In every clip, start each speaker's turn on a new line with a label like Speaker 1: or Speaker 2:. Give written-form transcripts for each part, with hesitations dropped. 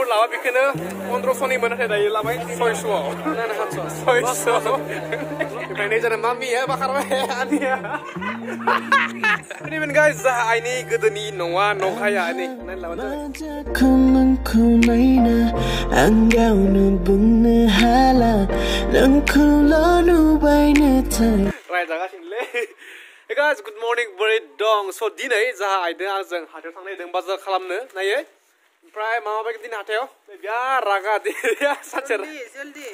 Speaker 1: लोगोफोर लाबा बेखौनो 1500नि मोनाखै दायो लाबाय 600 600 ओमफ्राय नै जाना मामिया बाखारबाय आनिया Even guys, ini gedeni noa nokaya ini. Right, jaga sini. Hey guys, good morning, very dong. So dinai jaha aida ajeng hatel tangnai deng bazar khalamno naye. Ompray mama bagi din hateo. Ya raga dia sacer. Joldi.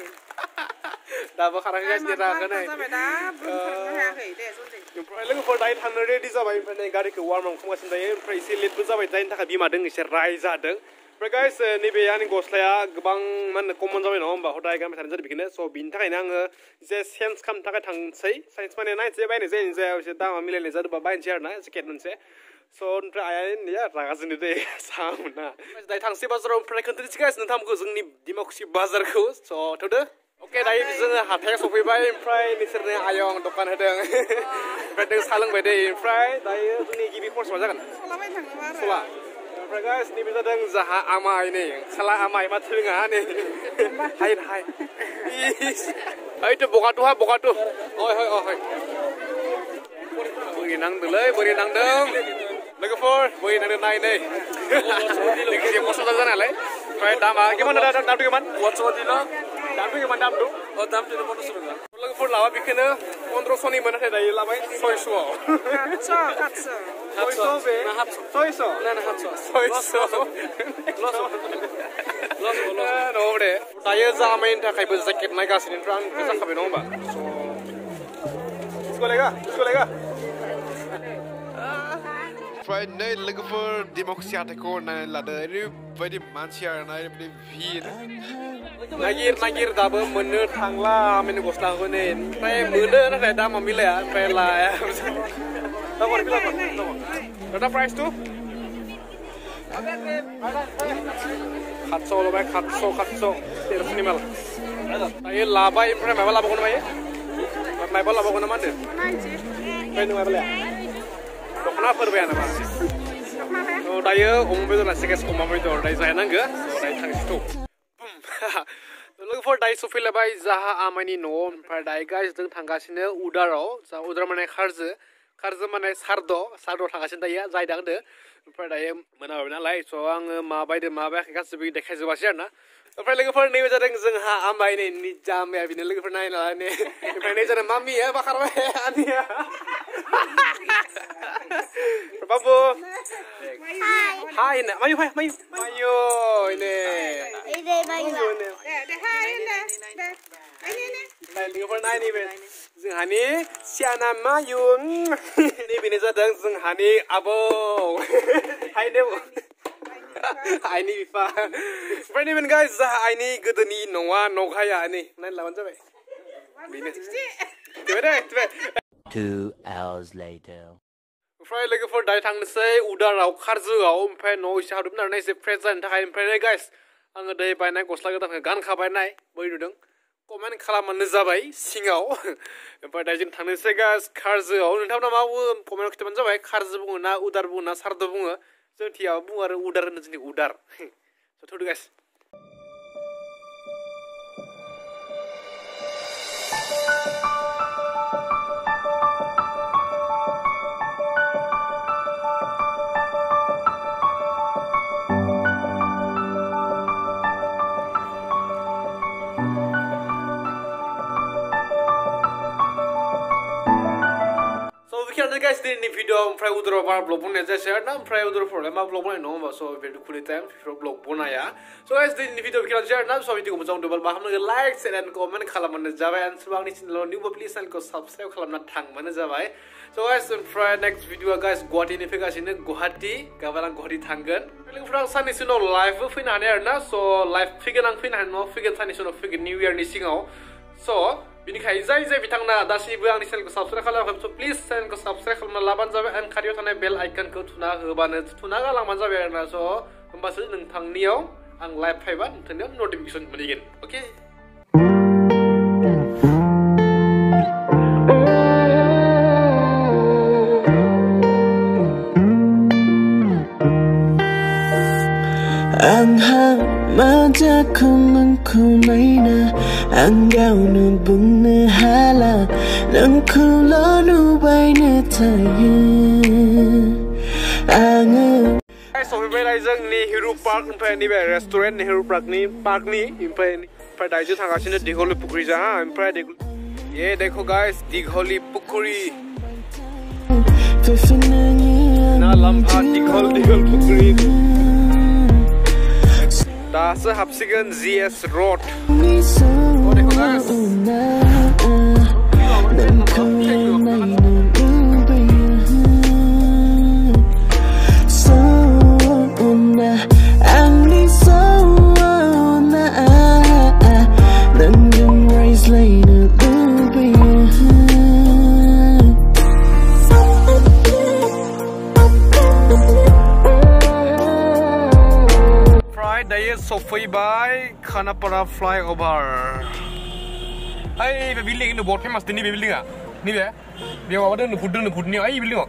Speaker 1: Daba kharang guys dia raga nai. Ompray लोगोफोर दायो थांनो रेडि जाबाय ओमफ्राय नै गारिखौ वार्म आप खालामगासिनो दायो ओमफ्राय एसे लेटबो जाबाय जायनि थाखाय बिमादों एसे राय जादों ओमफ्राय गाइस नैबे आंनि गस्लाया गोबां मा होनो कमन जाबाय नङा होमबा हदाय गानबाय थानाय जादों बेखौनो स' बिनि थाखायनो आङो एसे चेन्ज खालामनो थाखाय थांसै साइन्स माने नायनोसै बायनाय जायनि जायाव एसे दामा मिलायनाय जादोंबा बायनोसै आरोना जेकेट मोनसे स' ओमफ्राय आइया रागा जोंनो दे सामोना दायो थांसै बाजाराव ओमफ्राय खोन्थानोसै गाइस नोंथांमोनखौ जोंनि डिमाकुसि बाजारखौ स' थ'दो Oke, दायो जोङो हाथायाव सफैबाय ओमफ्राय नोंसोरनो आयं दखान होदों ओमफ्राय जों साहा लोंबाय दै ओमफ्राय दायो जोंनि गिबि कर्स मा जागोन सला ओमफ्राय गाइस नैबे जादों जाहा आमाइ नै साला आमाइ मा थोङा नै हाय हाय ओइथ' बगाथु ओइ बोरै नांदोंलै बोरै नांदों लोगोफोर बोरै नांदों नाय नै लोगोसे खस्थ' जानायालाय ओमफ्राय दामा gimana दाम gimana दाम gimana दाम दं दाम tuh 1500 rupiah लोगोफोर लाबा बेखौनो 1500नि मोनाखै दायो लाबाय 600 दायो जामायनि थाखायबो जेकेट नायगासिनो ओमफ्राय आं जाखाबाय नङा होमबा इसको ओमफ्राय नै लोगोफोर डिमाकुसि हाथायखौ नायनानै लादो ओरैबायदि मानसि आरोना ओरैबायदि भिर नागिर दाबो मोननो थांला आंनि गस्लाखौ नै ओमफ्राय मोनो नाथाय दामा मिलाया ओमफ्राय लाया दादा प्राइस टु 700 लबाय 700 1300 माल दायो लाबाय ओमफ्राय माबा लाबावगोन माबा लाबावगोन ना मा होनदों ओमफ्राय नों माबा लाया दख'ना फोरबाया नामा दायो अमा बेदर सेकेस अमा बेदर दायो जाहैनांगो दायो थांसै लोगोफोर दायो सफैलायबाय जाहा आमाइनि न'आव ओमफ्राय दायो गाइस जों थांगासिनो उदाराव जा उदार माने खारजो माने सारद' थांगासिनो दायो जायदा होनदो ओमफ्राय दायो मोनाबाय नालाय स' आङो मा बायदो मा बायाखै गासैबो देखायजोबासै आरोना ओमफ्राय लोगोफोर नैबे जादों जोंहा आमाइ नै निजामाया बिनो लोगोफोर नायना लानानै ओमफ्राय नै जादों मामिया बाखारबाय आनिया Babu. Hai nak. Mayu. Ini. Ini Mayu. Hai nak. Ini. Logoफोर नाय नैबे जोंहानि सियाना मायु नैबेनो जादों जोंहानि आबौ हायनो आइनि बिफा ओमफ्राय नैबे गाइस जाहा आइनि गोदोनि न'आ न'खाया नै नायनो लाबानो जाबाय बेनो दे
Speaker 2: 2 hours later
Speaker 1: ओमफ्राय लोगोफोर दायो थांनोसै उदाराव खारजोआव ओमफ्राय न'आव एसे हादोंमोन आरोना एसे फ्रेस जानो थाखाय ओमफ्राय गाइस आङो दै बायनाय गस्ला गोदानखौ गानखाबाय नाय बोरै नुदों कमेन्ट खालामबानो जाबाय सिङाव ओमफ्राय दायो जों थांनोसै गाइस खारजोआव नोंथांमोना मा बुङो कमेन्टआव खिथाबानो जाबाय खारजो बुङो ना उदार बुङो ना सारद' बुङो जोंथियाव बुङो आरो उदार होनो जोंनि उदार थ'दो guys guys ini video ompray udara bar vlog बनाया जायसे आरोना ओमफ्राय उदरफोरालाय मा vlog बनाय नङा होमबा स' भिडिअ खुलि टाइम vlog बनाया स' guys दिनैनि भिडिअ बिखिनियानो जायो आरोना स' भिडिअखौ मोजां मोनदोंबा मा खालामनांगौ लाइक शेयार एन्ड कमेन्ट खालामबानो जाबाय आरो सोरबा आंनि चेनेलाव निउबा प्लिज चेनेलखौ साबस्क्राइब खालामना थांबानो जाबाय स' guys ओमफ्राय नेक्स्ट भिडिअआ guys गुवाहाटीनि फैगासिनो गुवाहाटी गाबोन आं गुवाहाटी थांगोन लोगोफोरा आं साननैसो उनाव लाइभबो फैनो हानाय आरोना स' लाइभ फैगोन आं फैनो हानाय नङा फैगोन साननैसो उनाव फैगोन निउ इयारनि सिगाङाव स' बिनिखाय जाय बिथांना दासिमबो आंनि चेनेलखौ साबस्क्राइब खालामाखै स' प्लिज चेनेलखौ साबस्क्राइब खालामना लाबानो जाबाय एन्ड खाथियाव थानाय बेल आइकनखौ थुना गालांबानो जाबाय आरोना स' होमबासो नोंथांनियाव आं लाइभ फैबा नोंथांनियाव नटिफिकेसन मोनहैगोन अके
Speaker 2: Ang
Speaker 3: Maja kong kulay ang gaw na bung na hala ng kulo nubay na tayo ang
Speaker 1: so we Aaijwng ni Hero Park impai ni restaurant ni Hero Park ni impai daiju thangasino digholi pukuri ja impai ye dekho guys digholi pukuri na lamba dighol pukuri Das Hapsigan ZS Road. Oh, dekho guys. Sofai by Khanapara flyover. Ay, building ini board famous ni building ah. Ni be. Dia awak ada nukud ni. Ay building.